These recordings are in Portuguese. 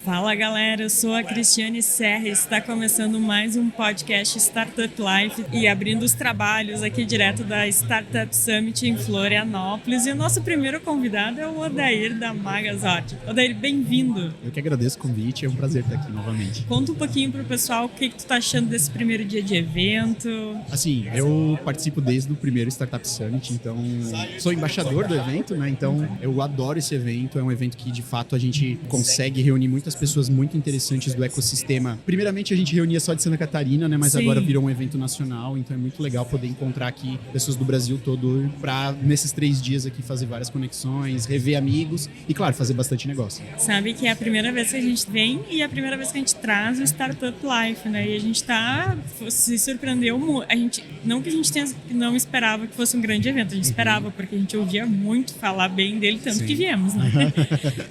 Fala galera, eu sou a Cristiane Serra e está começando mais um podcast Startup Life e abrindo os trabalhos aqui direto da Startup Summit em Florianópolis. E o nosso primeiro convidado é o Odair da Magazord. Odair, bem-vindo! Eu que agradeço o convite, é um prazer estar aqui novamente. Conta um pouquinho pro pessoal o que tu tá achando desse primeiro dia de evento. Assim, eu participo desde o primeiro Startup Summit, então sou embaixador do evento, né? Então eu adoro esse evento, é um evento que de fato a gente consegue reunir muitas pessoas muito interessantes do ecossistema. Primeiramente a gente reunia só de Santa Catarina, né? Mas Sim. Agora virou um evento nacional, então é muito legal poder encontrar aqui pessoas do Brasil todo para nesses 3 dias aqui fazer várias conexões, rever amigos e, claro, fazer bastante negócio. Sabe que é a primeira vez que a gente vem e é a primeira vez que a gente traz o Startup Life, né? E a gente se surpreendeu muito. Não que a gente não esperava que fosse um grande evento, a gente esperava, porque a gente ouvia muito falar bem dele, tanto Sim. que viemos, né?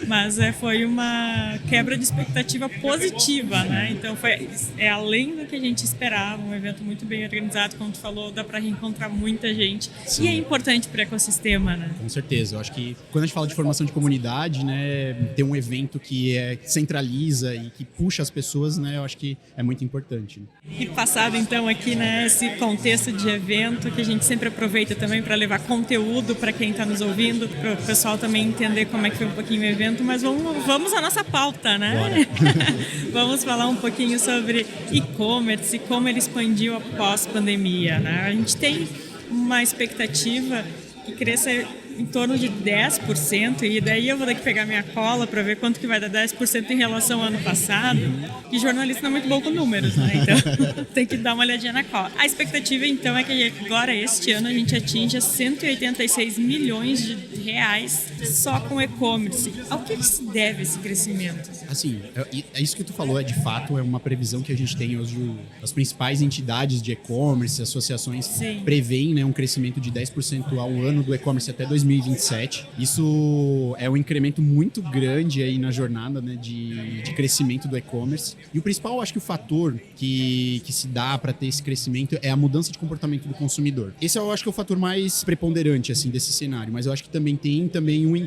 Mas foi uma quebra de expectativa positiva, né? Então é além do que a gente esperava, um evento muito bem organizado, como tu falou, dá pra reencontrar muita gente. Sim. E é importante pro ecossistema, né? Com certeza, eu acho que quando a gente fala de formação de comunidade, né, ter um evento que centraliza e que puxa as pessoas, né, eu acho que é muito importante. E passado então aqui, né, esse contexto de evento que a gente sempre aproveita também para levar conteúdo para quem está nos ouvindo, para o pessoal também entender como é que foi um pouquinho o evento, mas vamos à nossa pauta, né? Vamos falar um pouquinho sobre e-commerce e como ele expandiu após pandemia, né? A gente tem uma expectativa que cresça em torno de 10%, e daí eu vou ter que pegar minha cola para ver quanto que vai dar 10% em relação ao ano passado, que jornalista não é muito bom com números, né? Então tem que dar uma olhadinha na cola. A expectativa então é que agora, este ano, a gente atinja 186 milhões de reais só com e-commerce. Ao que se deve esse crescimento? Assim, é isso que tu falou, de fato, é uma previsão que a gente tem hoje, as principais entidades de e-commerce, associações, Sim. Preveem, né, um crescimento de 10% ao ano do e-commerce até 2027. Isso é um incremento muito grande aí na jornada, né, de crescimento do e-commerce. E o principal, acho que o fator que se dá para ter esse crescimento é a mudança de comportamento do consumidor. Esse eu acho que é o fator mais preponderante assim, desse cenário, mas eu acho que também tem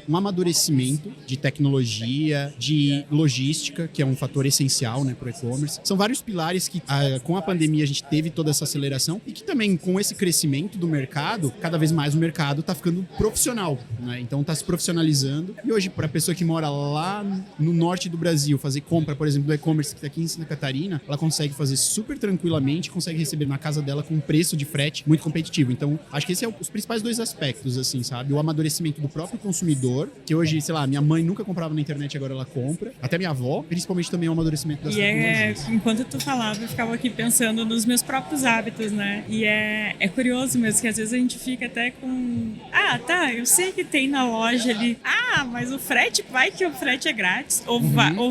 um amadurecimento de tecnologia, de logística, que é um fator essencial, né, para o e-commerce. São vários pilares que com a pandemia a gente teve toda essa aceleração e que também com esse crescimento do mercado, cada vez mais o mercado está ficando profissional, né? Então está se profissionalizando. E hoje, para a pessoa que mora lá no norte do Brasil, fazer compra, por exemplo, do e-commerce que está aqui em Santa Catarina, ela consegue fazer super tranquilamente, consegue receber na casa dela com um preço de frete muito competitivo. Então, acho que esses são os principais 2 aspectos, assim, sabe? O amadurecimento do próprio consumidor, que hoje, sei lá, minha mãe nunca comprava na internet, agora ela compra. Até minha avó, principalmente também o amadurecimento das tecnologias. Enquanto tu falava, eu ficava aqui pensando nos meus próprios hábitos, né? E é curioso mesmo, que às vezes a gente fica até com... Ah, tá, eu sei que tem na loja ali. Ah, mas o frete, vai que o frete é grátis. Ou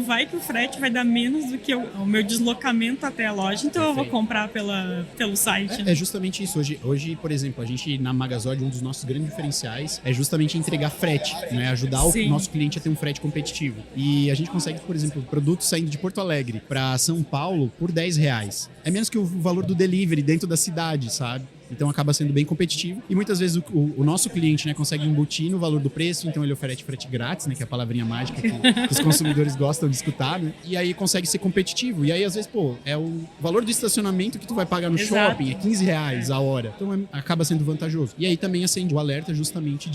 vai que o frete vai dar menos do que o meu deslocamento até a loja. Então eu vou comprar pelo site. É justamente isso. Hoje, por exemplo, a gente na Magazord, um dos nossos grandes diferenciais é justamente entregar frete, né? Ajudar o nosso cliente a ter um frete competitivo. E a gente consegue, por exemplo, produtos saindo de Porto Alegre para São Paulo por R$10. É menos que o valor do delivery dentro da cidade, sabe? Então acaba sendo bem competitivo e muitas vezes o nosso cliente, né, consegue embutir no valor do preço, então ele oferece frete grátis, né, que é a palavrinha mágica que os consumidores gostam de escutar, né, e aí consegue ser competitivo. E aí às vezes, é o valor do estacionamento que tu vai pagar no shopping, é R$15 a hora. Então acaba sendo vantajoso. E aí também acende o alerta justamente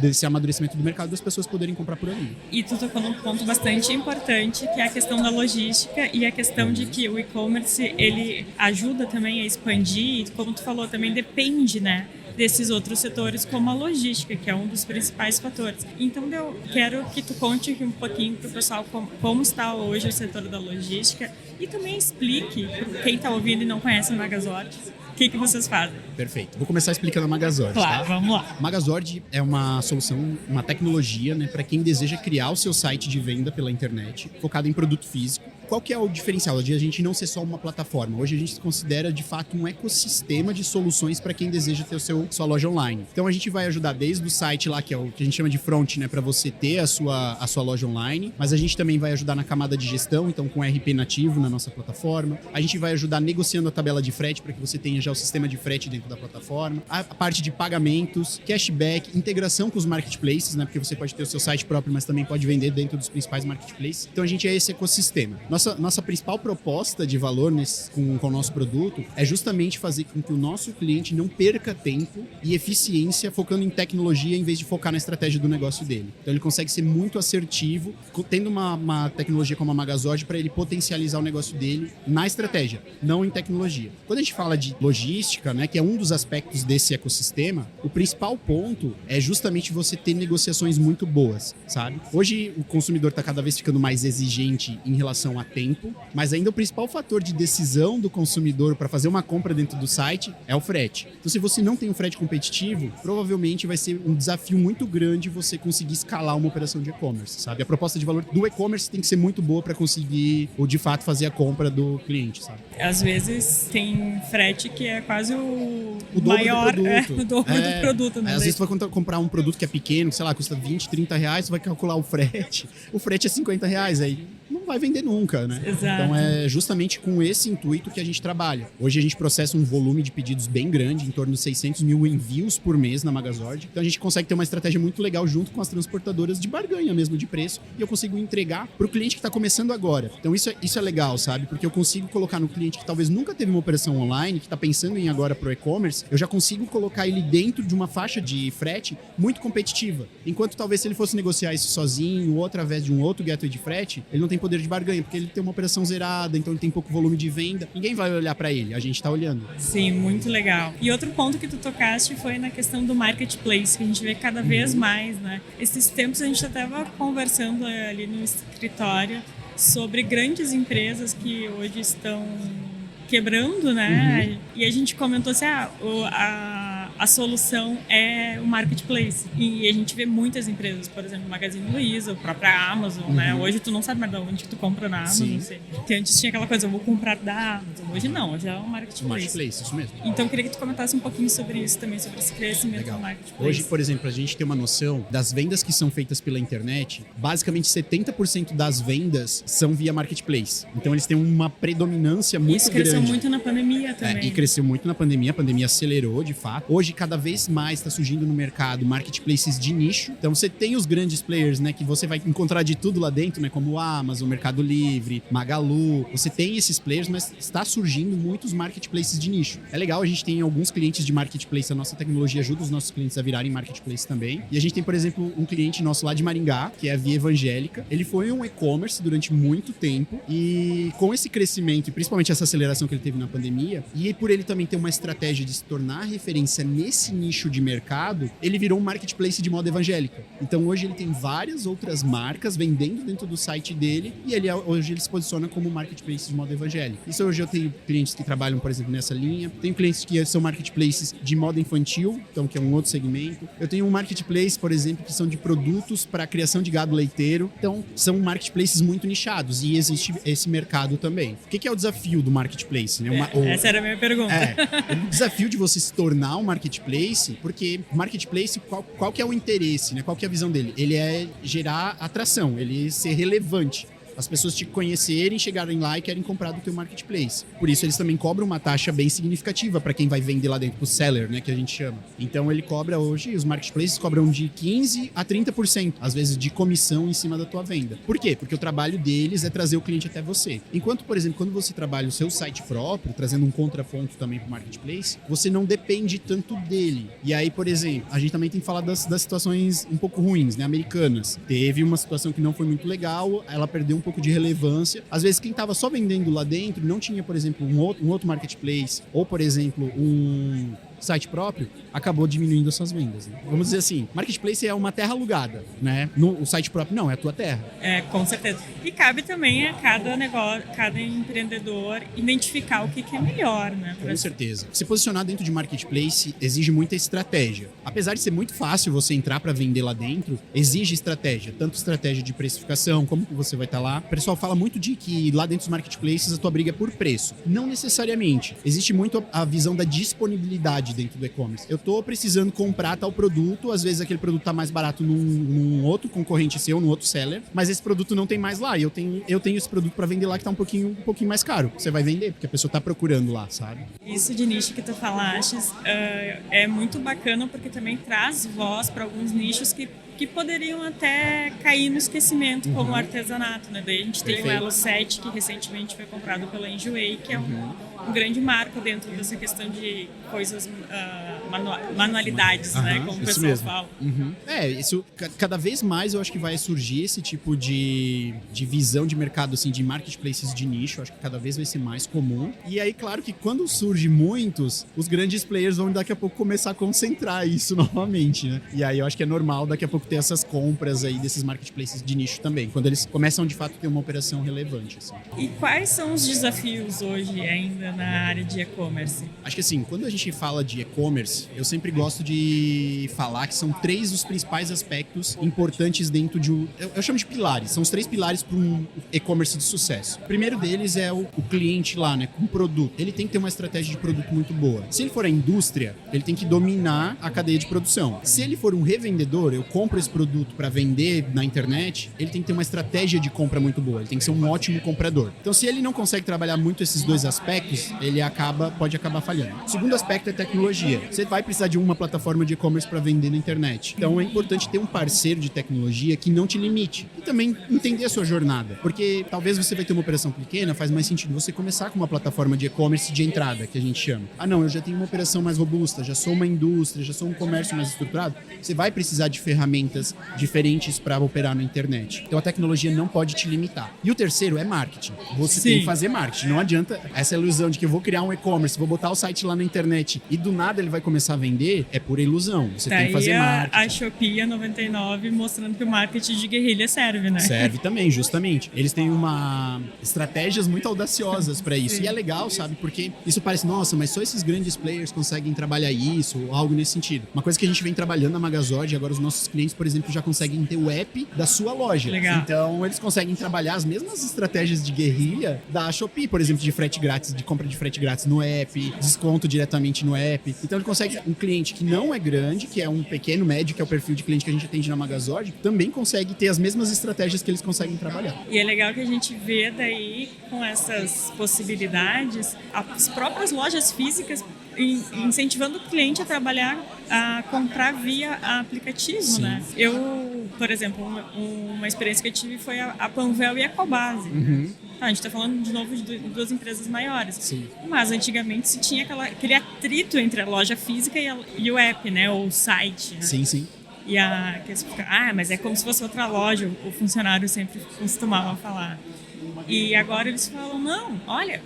desse amadurecimento do mercado das pessoas poderem comprar por ali. E tu tocou num ponto bastante importante, que é a questão da logística e a questão de que o e-commerce, ele ajuda também a expandir, e como tu falou, também depende, né, desses outros setores, como a logística, que é um dos principais fatores. Então, eu quero que tu conte aqui um pouquinho para o pessoal como está hoje o setor da logística e também explique para quem está ouvindo e não conhece a Magazord, o que vocês fazem. Perfeito. Vou começar explicando a Magazord. Claro, tá? vamos lá. Magazord é uma solução, uma tecnologia, né, para quem deseja criar o seu site de venda pela internet, focado em produto físico. qual que é o diferencial de a gente não ser só uma plataforma? Hoje a gente se considera, de fato, um ecossistema de soluções para quem deseja ter sua loja online. Então a gente vai ajudar desde o site lá, que é o que a gente chama de front, né, para você ter a sua loja online, mas a gente também vai ajudar na camada de gestão, então com RP nativo na nossa plataforma. A gente vai ajudar negociando a tabela de frete para que você tenha já o sistema de frete dentro da plataforma. A parte de pagamentos, cashback, integração com os marketplaces, né, porque você pode ter o seu site próprio, mas também pode vender dentro dos principais marketplaces. Então a gente é esse ecossistema. Nossa principal proposta de valor com o nosso produto é justamente fazer com que o nosso cliente não perca tempo e eficiência focando em tecnologia em vez de focar na estratégia do negócio dele. Então ele consegue ser muito assertivo, tendo uma tecnologia como a Magazord para ele potencializar o negócio dele na estratégia, não em tecnologia. Quando a gente fala de logística, né, que é um dos aspectos desse ecossistema, o principal ponto é justamente você ter negociações muito boas, sabe? Hoje o consumidor está cada vez ficando mais exigente em relação a tempo, mas ainda o principal fator de decisão do consumidor para fazer uma compra dentro do site é o frete. Então, se você não tem um frete competitivo, provavelmente vai ser um desafio muito grande você conseguir escalar uma operação de e-commerce, sabe? A proposta de valor do e-commerce tem que ser muito boa para conseguir, ou de fato, fazer a compra do cliente, sabe? Às vezes tem frete que é quase o dobro maior, do produto. O dobro do produto. Né? Às vezes você vai comprar um produto que é pequeno, sei lá, custa 20, 30 reais, você vai calcular o frete. O frete é 50 reais, aí não vai vender nunca, né? Exato. Então é justamente com esse intuito que a gente trabalha. Hoje a gente processa um volume de pedidos bem grande, em torno de 600 mil envios por mês na Magazord. Então a gente consegue ter uma estratégia muito legal junto com as transportadoras de barganha mesmo de preço, e eu consigo entregar para o cliente que está começando agora. Então isso é legal, sabe? Porque eu consigo colocar no cliente que talvez nunca teve uma operação online, que está pensando em agora pro e-commerce, eu já consigo colocar ele dentro de uma faixa de frete muito competitiva. Enquanto talvez se ele fosse negociar isso sozinho ou através de um outro gateway de frete, ele não tem poder de barganha, porque ele tem uma operação zerada, então ele tem pouco volume de venda. Ninguém vai olhar para ele, a gente tá olhando. Sim, muito legal. E outro ponto que tu tocaste foi na questão do marketplace, que a gente vê cada vez mais, né? Esses tempos a gente estava conversando ali no escritório sobre grandes empresas que hoje estão quebrando, né? E a gente comentou assim, a solução é o marketplace. E a gente vê muitas empresas, por exemplo, o Magazine Luiza, a própria Amazon, né? Hoje tu não sabe mais de onde que tu compra na Amazon. Sim. Porque antes tinha aquela coisa, eu vou comprar da Amazon. Hoje não, hoje é um marketplace. Marketplace, isso mesmo. Então eu queria que tu comentasse um pouquinho sobre isso também, sobre esse crescimento do marketplace. Hoje, por exemplo, a gente tem uma noção das vendas que são feitas pela internet, basicamente 70% das vendas são via marketplace. Então eles têm uma predominância muito grande. Isso cresceu muito na pandemia também. E cresceu muito na pandemia, a pandemia acelerou de fato. Hoje, cada vez mais está surgindo no mercado marketplaces de nicho. Então você tem os grandes players, né, que você vai encontrar de tudo lá dentro, né, como o Amazon, Mercado Livre, Magalu. Você tem esses players, mas está surgindo muitos marketplaces de nicho. É legal, a gente tem alguns clientes de marketplace, a nossa tecnologia ajuda os nossos clientes a virarem marketplace também. E a gente tem, por exemplo, um cliente nosso lá de Maringá, que é a Via Evangélica. Ele foi um e-commerce durante muito tempo e com esse crescimento e principalmente essa aceleração que ele teve na pandemia, e por ele também ter uma estratégia de se tornar referência nesse nicho de mercado, ele virou um marketplace de moda evangélica. Então hoje ele tem várias outras marcas vendendo dentro do site dele e hoje ele se posiciona como marketplace de moda evangélica. Isso hoje eu tenho clientes que trabalham, por exemplo, nessa linha. Tenho clientes que são marketplaces de moda infantil, então que é um outro segmento. Eu tenho um marketplace, por exemplo, que são de produtos para a criação de gado leiteiro. Então são marketplaces muito nichados e existe esse mercado também. O que é o desafio do marketplace? Né? Essa era a minha pergunta. O desafio de você se tornar um marketplace, porque marketplace, qual que é o interesse, né? Qual que é a visão dele? Ele é gerar atração, ele ser relevante. As pessoas te conhecerem, chegarem lá e querem comprar do teu marketplace. Por isso, eles também cobram uma taxa bem significativa para quem vai vender lá dentro, pro seller, né, que a gente chama. Então, ele cobra hoje, os marketplaces cobram de 15% a 30%, às vezes, de comissão em cima da tua venda. Por quê? Porque o trabalho deles é trazer o cliente até você. Enquanto, por exemplo, quando você trabalha o seu site próprio, trazendo um contraponto também pro marketplace, você não depende tanto dele. E aí, por exemplo, a gente também tem que falar das situações um pouco ruins, né, americanas. Teve uma situação que não foi muito legal, ela perdeu um pouco de relevância. Às vezes, quem estava só vendendo lá dentro não tinha, por exemplo, um outro marketplace ou, por exemplo, site próprio, acabou diminuindo as suas vendas. Né? Vamos dizer assim, marketplace é uma terra alugada, né? O site próprio não, é a tua terra. Com certeza. E cabe também a cada negócio, cada empreendedor identificar o que é melhor, né? Com certeza. Se posicionar dentro de marketplace exige muita estratégia. Apesar de ser muito fácil você entrar para vender lá dentro, exige estratégia. Tanto estratégia de precificação, como que você vai estar lá. O pessoal fala muito de que lá dentro dos marketplaces a tua briga é por preço. Não necessariamente. Existe muito a visão da disponibilidade dentro do e-commerce. Eu tô precisando comprar tal produto, às vezes aquele produto tá mais barato num outro concorrente seu, num outro seller, mas esse produto não tem mais lá e eu tenho esse produto para vender lá que tá um pouquinho mais caro. Você vai vender, porque a pessoa tá procurando lá, sabe? Isso de nicho que tu falaste é muito bacana porque também traz voz para alguns nichos que poderiam até cair no esquecimento, como o artesanato, né? Daí a gente tem o Elo 7, que recentemente foi comprado pela Enjoei, que é um grande marco dentro dessa questão de coisas, manualidades, né? Como o pessoal fala. Isso cada vez mais eu acho que vai surgir esse tipo de visão de mercado, assim, de marketplaces de nicho. Eu acho que cada vez vai ser mais comum. E aí, claro que quando surge muitos, os grandes players vão daqui a pouco começar a concentrar isso novamente, né? E aí eu acho que é normal daqui a pouco ter essas compras aí desses marketplaces de nicho também, quando eles começam de fato a ter uma operação relevante. Assim. E quais são os desafios hoje ainda na área de e-commerce? Acho que assim, quando a gente fala de e-commerce, eu sempre gosto de falar que são 3 os principais aspectos importantes dentro de eu chamo de pilares, são os 3 pilares para um e-commerce de sucesso. O primeiro deles é o cliente lá, né, com o produto. Ele tem que ter uma estratégia de produto muito boa. Se ele for a indústria, ele tem que dominar a cadeia de produção. Se ele for um revendedor, eu compro esse produto para vender na internet, ele tem que ter uma estratégia de compra muito boa, ele tem que ser um ótimo comprador. Então, se ele não consegue trabalhar muito esses 2 aspectos, ele pode acabar falhando. O segundo aspecto é tecnologia. Você vai precisar de uma plataforma de e-commerce para vender na internet. Então, é importante ter um parceiro de tecnologia que não te limite e também entender a sua jornada, porque talvez você vai ter uma operação pequena, faz mais sentido você começar com uma plataforma de e-commerce de entrada, que a gente chama. Ah, não, eu já tenho uma operação mais robusta, já sou uma indústria, já sou um comércio mais estruturado. Você vai precisar de ferramentas diferentes para operar na internet. Então a tecnologia não pode te limitar. E o terceiro é marketing. Você tem que fazer marketing. Não adianta essa ilusão de que eu vou criar um e-commerce, vou botar o site lá na internet e do nada ele vai começar a vender. É pura ilusão. Você tem que fazer marketing. A Shopee, a 99, mostrando que o marketing de guerrilha serve, né? Serve também, justamente. Eles têm estratégias muito audaciosas para isso. E é legal, sabe? Porque isso parece, nossa, mas só esses grandes players conseguem trabalhar isso ou algo nesse sentido. Uma coisa que a gente vem trabalhando na Magazord, agora os nossos clientes, por exemplo, já conseguem ter o app da sua loja. Legal. Então, eles conseguem trabalhar as mesmas estratégias de guerrilha da Shopee, por exemplo, de frete grátis, de compra de frete grátis no app, desconto diretamente no app. Então, ele consegue um cliente que não é grande, que é um pequeno, médio, que é o perfil de cliente que a gente atende na Magazord, também consegue ter as mesmas estratégias que eles conseguem trabalhar. E é legal que a gente vê daí, com essas possibilidades, as próprias lojas físicas incentivando o cliente a trabalhar, a comprar via aplicativo, Sim. né? Eu, por exemplo, uma experiência que eu tive foi a Panvel e a Ecobase. A gente está falando de novo de 2 empresas maiores. Sim. Mas antigamente se tinha aquele atrito entre a loja física e o app, né? Ou o site. Né? Sim, sim. E mas é como se fosse outra loja, o funcionário sempre costumava falar. E agora eles falam, não, olha,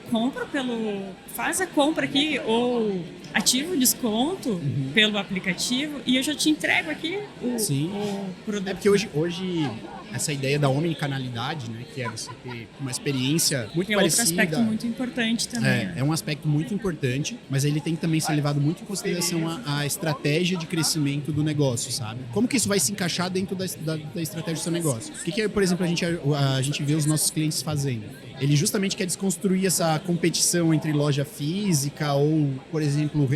faz a compra aqui, ou ativa o desconto pelo aplicativo e eu já te entrego aqui o produto. É porque hoje essa ideia da omnicanalidade, né, que é você ter uma experiência muito parecida. É outro aspecto muito importante também. É um aspecto muito importante, mas ele tem que também ser levado muito em consideração a estratégia de crescimento do negócio, sabe? Como que isso vai se encaixar dentro da estratégia do seu negócio? O que por exemplo, a gente vê os nossos clientes fazendo? Ele justamente quer desconstruir essa competição entre loja física ou, por exemplo,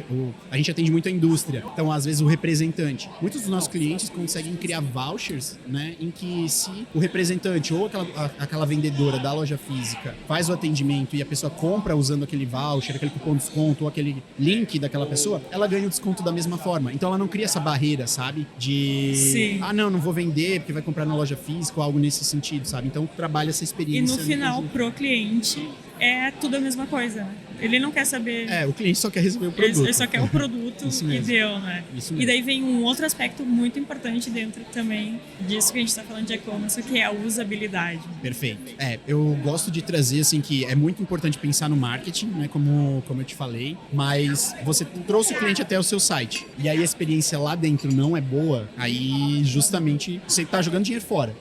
a gente atende muito a indústria. Então, às vezes, o representante. Muitos dos nossos clientes conseguem criar vouchers, né, em que se o representante ou aquela vendedora da loja física faz o atendimento e a pessoa compra usando aquele voucher, aquele cupom de desconto ou aquele link daquela pessoa, ela ganha o desconto da mesma forma. Então, ela não cria essa barreira, sabe? Sim. Não vou vender porque vai comprar na loja física ou algo nesse sentido, sabe? Então, trabalha essa experiência. E no final, pro cliente, é tudo a mesma coisa, né? Ele não quer saber... O cliente só quer receber o produto. Ele só quer o produto e deu, né? Isso mesmo. E daí vem um outro aspecto muito importante dentro também disso que a gente está falando de e-commerce, que é a usabilidade. Perfeito. Eu gosto de trazer, assim, que é muito importante pensar no marketing, né? Como eu te falei, mas você trouxe o cliente até o seu site e aí a experiência lá dentro não é boa, aí justamente você tá jogando dinheiro fora.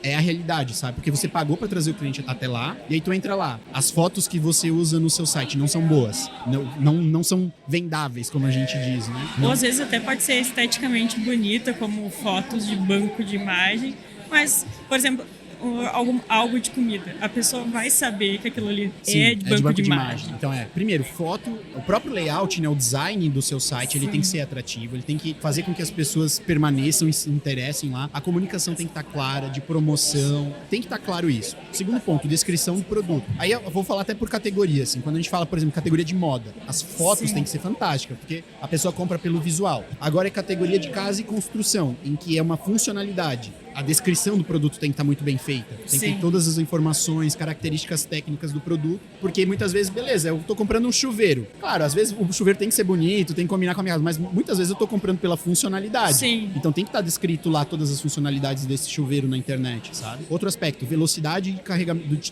É a realidade, sabe? Porque você pagou para trazer o cliente até lá e aí tu entra lá. As fotos que você usa no seu site não são boas, não são vendáveis, como a gente diz, né? Ou às vezes até pode ser esteticamente bonita, como fotos de banco de imagem, mas, por exemplo, algo de comida. A pessoa vai saber que aquilo ali é de banco de imagem. Então primeiro, foto, o próprio layout, né, o design do seu site, ele tem que ser atrativo, ele tem que fazer com que as pessoas permaneçam e se interessem lá. A comunicação tem que estar clara, de promoção, tem que estar claro isso. Segundo ponto, descrição do produto. Aí eu vou falar até por categoria, assim, quando a gente fala, por exemplo, categoria de moda, as fotos têm que ser fantásticas, porque a pessoa compra pelo visual. Agora é categoria de casa e construção, em que é uma funcionalidade. A descrição do produto tem que estar muito bem feita. Tem que ter todas as informações, características técnicas do produto, porque muitas vezes, beleza, eu tô comprando um chuveiro. Claro, às vezes o chuveiro tem que ser bonito, tem que combinar com a minha casa, mas muitas vezes eu tô comprando pela funcionalidade. Sim. Então tem que estar descrito lá todas as funcionalidades desse chuveiro na internet, sabe? Outro aspecto, velocidade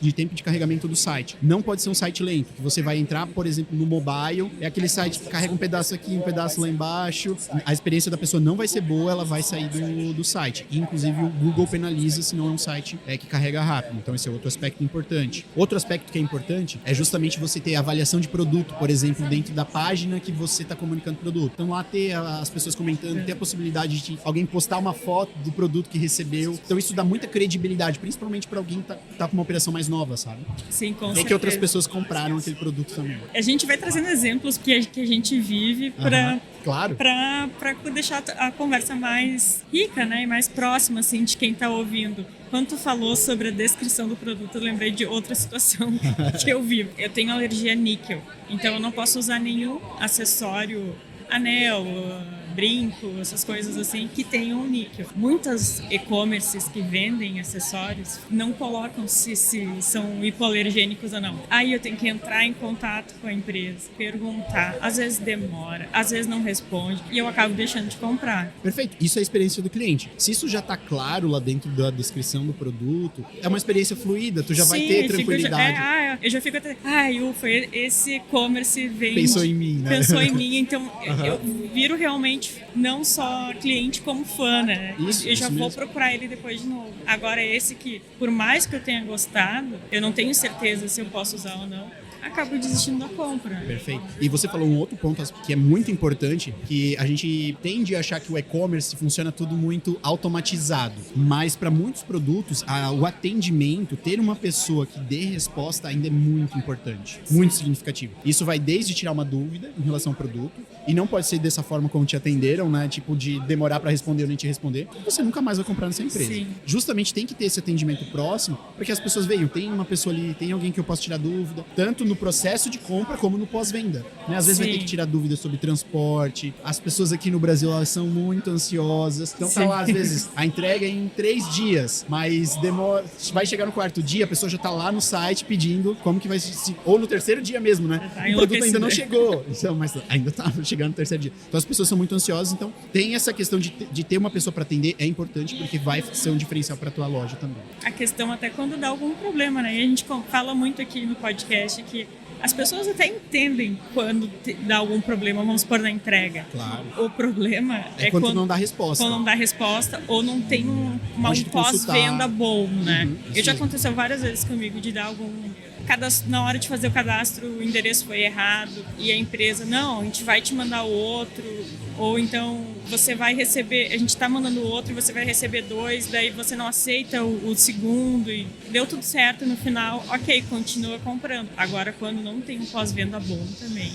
de tempo de carregamento do site. Não pode ser um site lento, que você vai entrar, por exemplo, no mobile, é aquele site que carrega um pedaço aqui, um pedaço lá embaixo. A experiência da pessoa não vai ser boa, ela vai sair do site. E, inclusive, o Google penaliza se não é um site que carrega rápido. Então esse é outro aspecto importante. Outro aspecto que é importante é justamente você ter avaliação de produto, por exemplo, dentro da página que você está comunicando o produto. Então lá ter as pessoas comentando, ter a possibilidade de alguém postar uma foto do produto que recebeu. Então isso dá muita credibilidade, principalmente para alguém que tá com uma operação mais nova, sabe? Sim, com certeza. Que outras pessoas compraram aquele produto também. A gente vai trazendo exemplos que a gente vive para claro, para deixar a conversa mais rica, né, e mais próxima, assim, de quem está ouvindo. Quando tu falou sobre a descrição do produto, eu lembrei de outra situação que eu vivo. Eu tenho alergia a níquel, então eu não posso usar nenhum acessório, anel, brinco, essas coisas assim, que tenham níquel. Muitas e-commerces que vendem acessórios não colocam se são hipoalergênicos ou não. Aí eu tenho que entrar em contato com a empresa, perguntar. Às vezes demora, às vezes não responde e eu acabo deixando de comprar. Perfeito. Isso é a experiência do cliente. Se isso já está claro lá dentro da descrição do produto, é uma experiência fluida, tu já vai ter tranquilidade. Eu já fico até... ufa, esse e-commerce pensou em mim, né? Pensou em mim, então eu viro realmente não só cliente como fã, né? Eu já vou procurar ele depois de novo. Agora esse que, por mais que eu tenha gostado, eu não tenho certeza se eu posso usar ou não, acabo desistindo da compra. Perfeito. E você falou um outro ponto que é muito importante, que a gente tende a achar que o e-commerce funciona tudo muito automatizado, mas para muitos produtos, o atendimento, ter uma pessoa que dê resposta ainda é muito importante, muito significativo. Isso vai desde tirar uma dúvida em relação ao produto, e não pode ser dessa forma como te atenderam, né? Tipo, de demorar para responder ou nem te responder, você nunca mais vai comprar nessa empresa. Sim. Justamente tem que ter esse atendimento próximo, porque as pessoas veem, tem uma pessoa ali, tem alguém que eu posso tirar dúvida, tanto no processo de compra como no pós-venda, né? Às vezes vai ter que tirar dúvidas sobre transporte. As pessoas aqui no Brasil, elas são muito ansiosas. Então tá lá, às vezes, a entrega é em 3 dias, mas demora, vai chegar no 4º dia, a pessoa já tá lá no site pedindo como que vai se... Ou no 3º dia mesmo, né? O produto ainda não chegou. Então, mas ainda tá chegando no 3º dia. Então as pessoas são muito ansiosas, então tem essa questão de ter uma pessoa para atender, é importante, porque vai ser um diferencial para tua loja também. A questão até quando dá algum problema, né? E a gente fala muito aqui no podcast que as pessoas até entendem quando dá algum problema, vamos supor, na entrega. Claro. O problema é quando não dá resposta. Quando não dá resposta ou não tem um pós-venda bom, né? Já aconteceu várias vezes comigo de dar algum... Na hora de fazer o cadastro, o endereço foi errado e a empresa, não, a gente vai te mandar o outro, ou então você vai receber, a gente está mandando o outro e você vai receber 2, daí você não aceita o segundo e deu tudo certo no final, ok, continua comprando. Agora, quando não tem um pós-venda bom também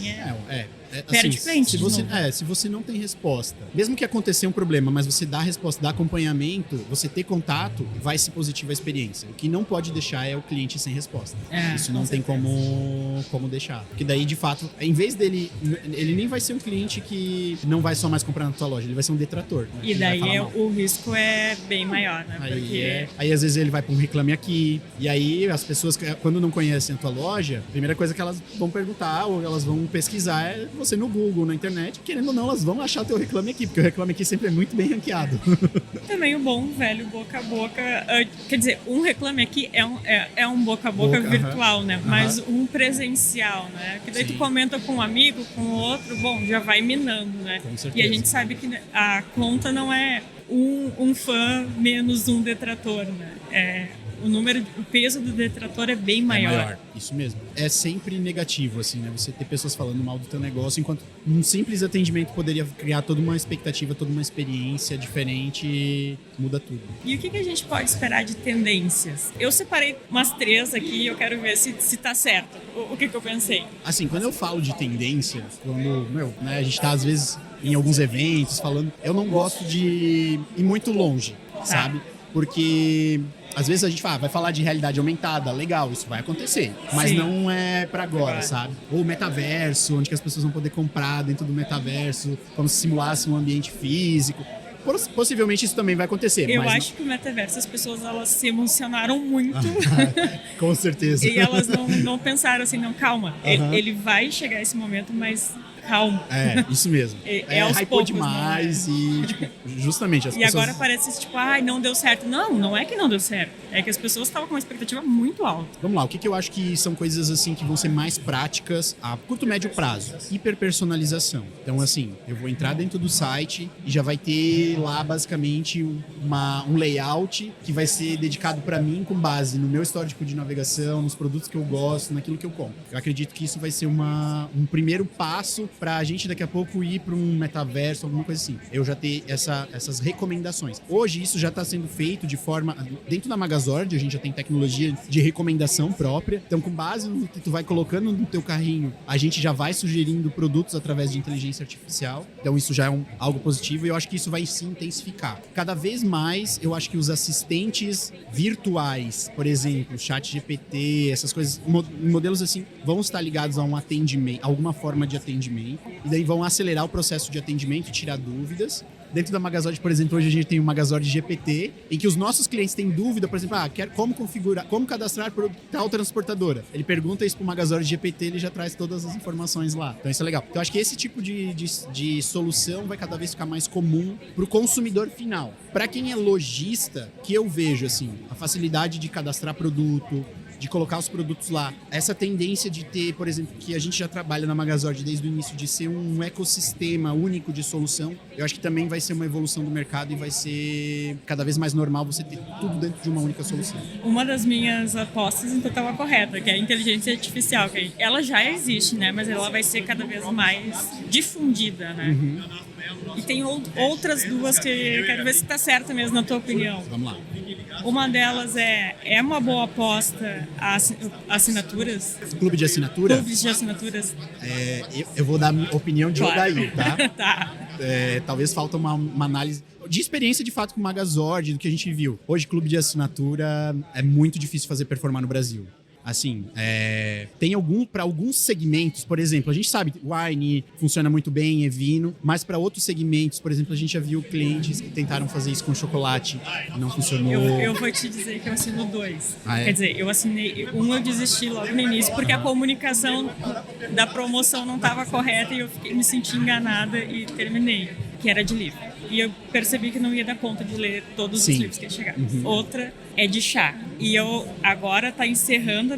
perde frente se de você, novo. se você não tem resposta, mesmo que aconteça um problema, mas você dá a resposta, dá acompanhamento, você ter contato, vai ser positiva a experiência. O que não pode deixar é o cliente sem resposta. Isso não tem como deixar. Porque daí, de fato, em vez dele, ele nem vai ser um cliente que não vai só mais comprar na tua loja, ele vai ser um detrator. Né? E daí o risco é bem maior, né? Aí às vezes ele vai para um Reclame Aqui, e aí as pessoas, quando não conhecem a tua loja, a primeira coisa que elas vão perguntar ou elas vão pesquisar é você no Google, na internet, querendo ou não, elas vão achar teu Reclame Aqui, porque o Reclame Aqui sempre é muito bem ranqueado. Também o bom velho boca a boca, quer dizer, um Reclame Aqui é um boca a boca virtual, né? Mas um presencial, né? Que daí tu comenta com um amigo, com o outro, bom, já vai minando, né? Com certeza. E a gente sabe que a conta não é um fã menos um detrator, né? O peso do detrator é bem maior. É maior, isso mesmo. É sempre negativo, assim, né? Você ter pessoas falando mal do teu negócio, enquanto um simples atendimento poderia criar toda uma expectativa, toda uma experiência diferente e muda tudo. E o que a gente pode esperar de tendências? Eu separei umas 3 aqui e eu quero ver se tá certo. O que eu pensei? Assim, quando eu falo de tendência, quando, né, a gente tá às vezes em alguns eventos falando, eu não gosto de ir muito longe, sabe? Porque às vezes a gente vai falar de realidade aumentada, legal, isso vai acontecer, mas não é pra agora, sabe? Ou metaverso, onde que as pessoas vão poder comprar dentro do metaverso, como se simulasse um ambiente físico. Possivelmente isso também vai acontecer. Eu acho que o metaverso, as pessoas elas se emocionaram muito. Com certeza. E elas não pensaram assim, não, calma, ele vai chegar esse momento, mas calma. Isso mesmo. Aos hypou poucos, demais e, tipo, justamente as pessoas... E agora parece, tipo, não deu certo. Não é que não deu certo. É que as pessoas estavam com uma expectativa muito alta. Vamos lá, o que eu acho que são coisas, assim, que vão ser mais práticas a curto, médio prazo? Hiperpersonalização. Então, assim, eu vou entrar dentro do site e já vai ter lá, basicamente, um layout que vai ser dedicado para mim com base no meu histórico de navegação, nos produtos que eu gosto, naquilo que eu compro. Eu acredito que isso vai ser um primeiro passo pra gente daqui a pouco ir para um metaverso, alguma coisa assim. Eu já ter essas recomendações. Hoje isso já está sendo feito de forma... Dentro da Magazord, a gente já tem tecnologia de recomendação própria. Então, com base no que tu vai colocando no teu carrinho, a gente já vai sugerindo produtos através de inteligência artificial. Então, isso já é algo positivo e eu acho que isso vai se intensificar. Cada vez mais, eu acho que os assistentes virtuais, por exemplo, ChatGPT, essas coisas, modelos assim, vão estar ligados a um atendimento, a alguma forma de atendimento. E daí vão acelerar o processo de atendimento, tirar dúvidas. Dentro da Magazord, por exemplo, hoje a gente tem o Magazord GPT, em que os nossos clientes têm dúvida, por exemplo, quer como configurar, como cadastrar por tal transportadora. Ele pergunta isso pro Magazord GPT, ele já traz todas as informações lá. Então isso é legal. Então acho que esse tipo de solução vai cada vez ficar mais comum pro consumidor final. Para quem é lojista, que eu vejo assim, a facilidade de cadastrar produto, de colocar os produtos lá. Essa tendência de ter, por exemplo, que a gente já trabalha na Magazord desde o início, de ser um ecossistema único de solução, eu acho que também vai ser uma evolução do mercado e vai ser cada vez mais normal você ter tudo dentro de uma única solução. Uma das minhas apostas, então, estava correta, que é a inteligência artificial, que ela já existe, né? Mas ela vai ser cada vez mais difundida, né? E tem outras 2 que eu quero ver se está certa mesmo na tua opinião. Vamos lá. Uma delas é uma boa aposta assinaturas? Clube de assinatura? Clubes de assinaturas. Eu vou dar a opinião de Odair, tá? Tá. Talvez falta uma análise de experiência de fato com o Magazord, do que a gente viu. Hoje, clube de assinatura é muito difícil fazer performar no Brasil. Assim, tem para alguns segmentos, por exemplo, a gente sabe, wine funciona muito bem, vino, mas para outros segmentos, por exemplo, a gente já viu clientes que tentaram fazer isso com chocolate e não funcionou. Eu vou te dizer que eu assino 2. É? Quer dizer, eu assinei eu desisti logo no início, porque a comunicação da promoção não estava correta e eu me senti enganada e terminei, que era de livro. E eu percebi que não ia dar conta de ler todos os livros que ia chegar. Outra é de chá. E eu agora tá encerrando a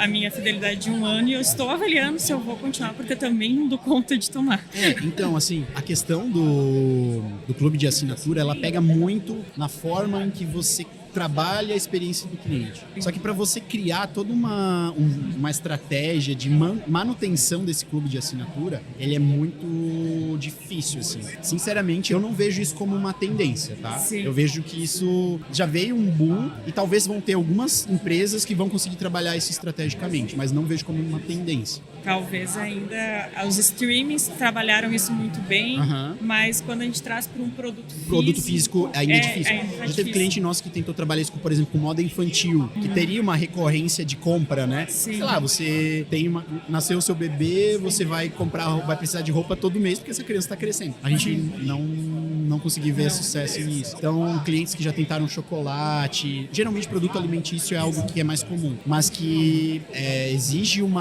minha fidelidade de 1 ano e eu estou avaliando se eu vou continuar, porque eu também não dou conta de tomar. Então, assim, a questão do clube de assinatura, ela pega muito na forma em que você trabalha a experiência do cliente. Só que para você criar toda uma estratégia de manutenção desse clube de assinatura, ele é muito difícil, assim. Sinceramente, eu não vejo isso como uma tendência, tá? Sim. Eu vejo que isso já veio um boom e talvez vão ter algumas empresas que vão conseguir trabalhar isso estrategicamente, mas não vejo como uma tendência. Talvez ainda os streamings trabalharam isso muito bem, mas quando a gente traz para um produto físico ainda é difícil. Ainda Já teve difícil. cliente nosso que tentou trabalhar isso, por exemplo, com moda infantil, que teria uma recorrência de compra, né? Sim. Sei lá, você nasceu o seu bebê, você vai precisar de roupa todo mês porque essa criança está crescendo. A gente não conseguiu ver sucesso nisso. Então, clientes que já tentaram chocolate, geralmente produto alimentício é algo que é mais comum, mas que exige um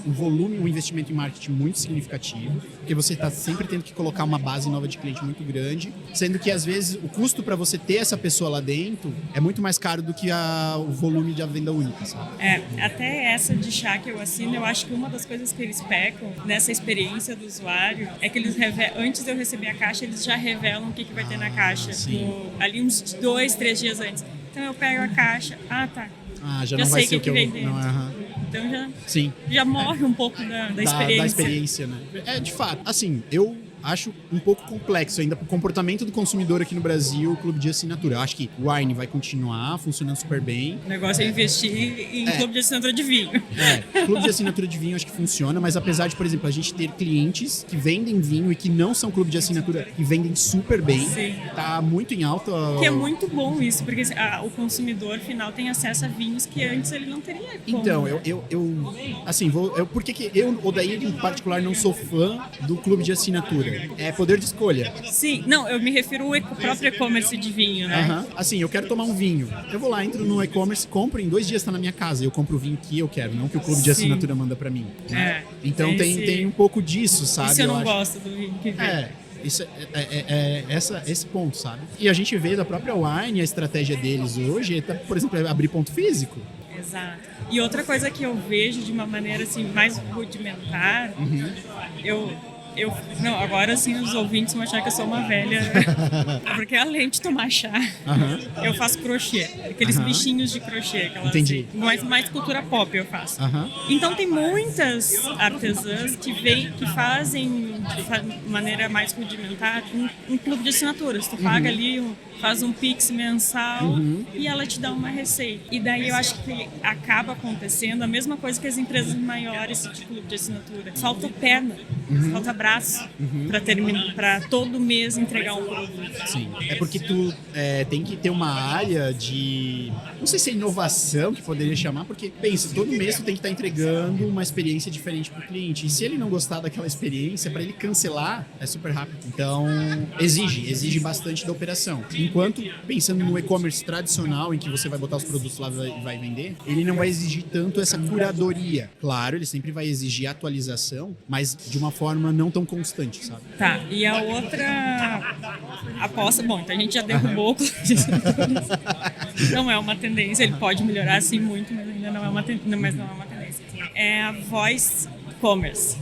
volume, um investimento em marketing muito significativo, porque você está sempre tendo que colocar uma base nova de cliente muito grande, sendo que às vezes o custo para você ter essa pessoa lá dentro é muito mais caro do que o volume de venda única, sabe? Até essa de chá que eu assino, eu acho que uma das coisas que eles pecam nessa experiência do usuário é que eles antes de eu receber a caixa, eles já revelam o que vai ter na caixa, ali uns 2-3 dias antes. Então eu pego a caixa, tá. Já não vai ser o que eu vem vou... dentro. Então já morre um pouco da experiência. Da experiência, né? De fato. Assim, eu acho um pouco complexo ainda pro comportamento do consumidor aqui no Brasil, o clube de assinatura. Eu acho que o Wine vai continuar funcionando super bem. O negócio é investir em clube de assinatura de vinho. Clube de assinatura de vinho acho que funciona, mas apesar de, por exemplo, a gente ter clientes que vendem vinho e que não são clube de assinatura e vendem super bem, Sim. Tá muito em alta. Que é muito bom isso, porque o consumidor final tem acesso a vinhos que antes ele não teria como. Então, por que eu, Odair, em particular, não sou fã do clube de assinatura? É poder de escolha. Sim, não, eu me refiro ao próprio e-commerce de vinho, né? Assim, eu quero tomar um vinho. Eu vou lá, entro no e-commerce, compro, em 2 dias tá na minha casa. Eu compro o vinho que eu quero, não que o clube de assinatura manda pra mim. Né? Então tem um pouco disso, sabe? Isso eu não gosto do vinho que vem. Isso esse ponto, sabe? E a gente vê da própria Wine, a estratégia deles hoje, por exemplo, abrir ponto físico. Exato. E outra coisa que eu vejo de uma maneira assim mais rudimentar, não, agora sim os ouvintes vão achar que eu sou uma velha, porque além de tomar chá, eu faço crochê, aqueles bichinhos de crochê, Entendi. Assim, mais cultura pop eu faço. Então tem muitas artesãs que fazem de maneira mais rudimentar um clube de assinaturas. Tu paga ali, faz um Pix mensal e ela te dá uma receita. E daí eu acho que acaba acontecendo a mesma coisa que as empresas maiores de clube de assinatura. Falta perna, falta braço para todo mês entregar um produto. Sim, é porque tu tem que ter uma área de, não sei se é inovação que poderia chamar, porque pensa, todo mês tu tem que estar entregando uma experiência diferente para o cliente. E se ele não gostar daquela experiência, para ele cancelar é super rápido. Então exige bastante da operação. Enquanto, pensando no e-commerce tradicional, em que você vai botar os produtos lá e vai vender, ele não vai exigir tanto essa curadoria. Claro, ele sempre vai exigir atualização, mas de uma forma não tão constante, sabe? Tá, e a outra aposta, bom, então a gente já derrubou não é uma tendência, ele pode melhorar assim muito, mas ainda não é uma tendência. É a voice commerce.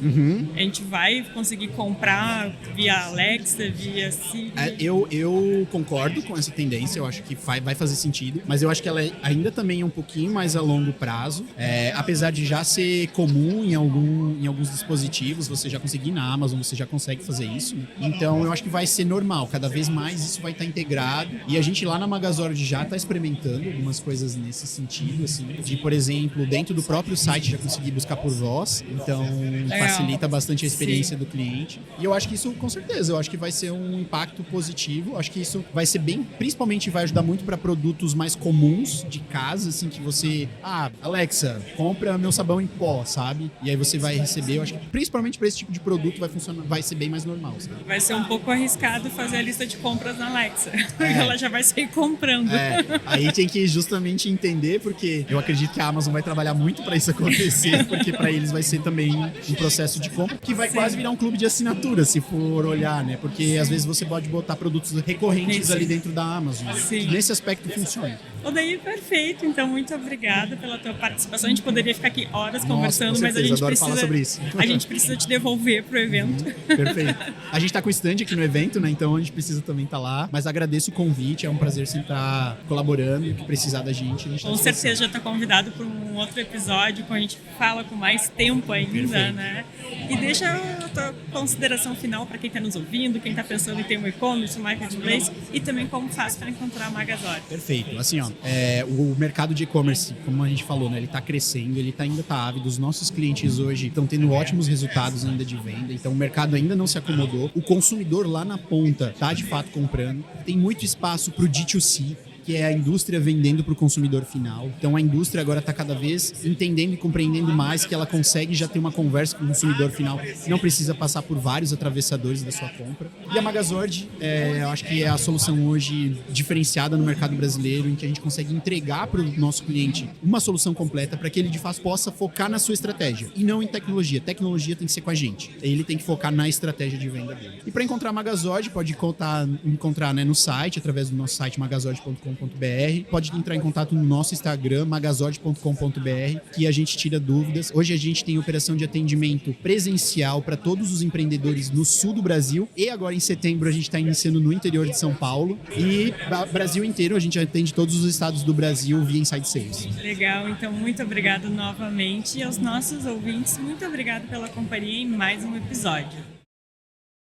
A gente vai conseguir comprar via Alexa, via Siri. Eu concordo com essa tendência, eu acho que vai fazer sentido, mas eu acho que ela ainda também é um pouquinho mais a longo prazo, apesar de já ser comum em alguns dispositivos, você já conseguir na Amazon, você já consegue fazer isso, né? Então eu acho que vai ser normal, cada vez mais isso vai estar integrado, e a gente lá na Magazord já está experimentando algumas coisas nesse sentido, assim, de, por exemplo, dentro do próprio site já conseguir buscar por voz, então facilita bastante a experiência do cliente. E eu acho que isso, com certeza, eu acho que vai ser um impacto positivo. Eu acho que isso vai ser principalmente vai ajudar muito para produtos mais comuns de casa, assim, que você, Alexa, compra meu sabão em pó, sabe? E aí você vai receber, eu acho que principalmente para esse tipo de produto vai ser bem mais normal, sabe? Vai ser um pouco arriscado fazer a lista de compras na Alexa, porque ela já vai sair comprando. Aí tem que justamente entender, porque eu acredito que a Amazon vai trabalhar muito para isso acontecer, porque para eles vai ser também um processo de compra que vai quase virar um clube de assinatura, se for olhar, né? Porque às vezes você pode botar produtos recorrentes ali dentro da Amazon. Sim. Nesse aspecto funciona. Odair, perfeito. Então, muito obrigada pela tua participação. A gente poderia ficar aqui horas conversando, com mas certeza, falar sobre isso. A gente precisa te devolver pro evento. Perfeito. A gente tá com o stand aqui no evento, né? Então a gente precisa também estar lá. Mas agradeço o convite, é um prazer sempre estar colaborando. O que precisar da gente, a gente Com certeza já tá convidado para um outro episódio, quando a gente fala com mais tempo ainda, Perfeito. né? E deixa a tua consideração final para quem tá nos ouvindo, quem tá pensando em ter um e-commerce, um marketplace, e também como faz para encontrar a Magazord. Perfeito. Assim, ó, o mercado de e-commerce, como a gente falou, né? Ele tá crescendo, ele ainda tá ávido. Os nossos clientes hoje estão tendo ótimos resultados ainda de venda. Então o mercado ainda não se acomodou. O consumidor lá na ponta tá de fato comprando. Tem muito espaço pro D2C, que é a indústria vendendo para o consumidor final. Então a indústria agora está cada vez entendendo e compreendendo mais que ela consegue já ter uma conversa com o consumidor final, não precisa passar por vários atravessadores da sua compra. E a Magazord, eu acho que é a solução hoje diferenciada no mercado brasileiro, em que a gente consegue entregar para o nosso cliente uma solução completa para que ele de fato possa focar na sua estratégia e não em tecnologia. Tecnologia tem que ser com a gente. Ele tem que focar na estratégia de venda dele. E para encontrar a Magazord, pode encontrar né, no site, através do nosso site magazord.com.br. Pode entrar em contato no nosso Instagram, magazord.com.br, que a gente tira dúvidas. Hoje a gente tem operação de atendimento presencial para todos os empreendedores no sul do Brasil, e agora em setembro a gente está iniciando no interior de São Paulo, e Brasil inteiro a gente atende todos os estados do Brasil via Inside Sales. Legal, então muito obrigado novamente, e aos nossos ouvintes, muito obrigado pela companhia em mais um episódio.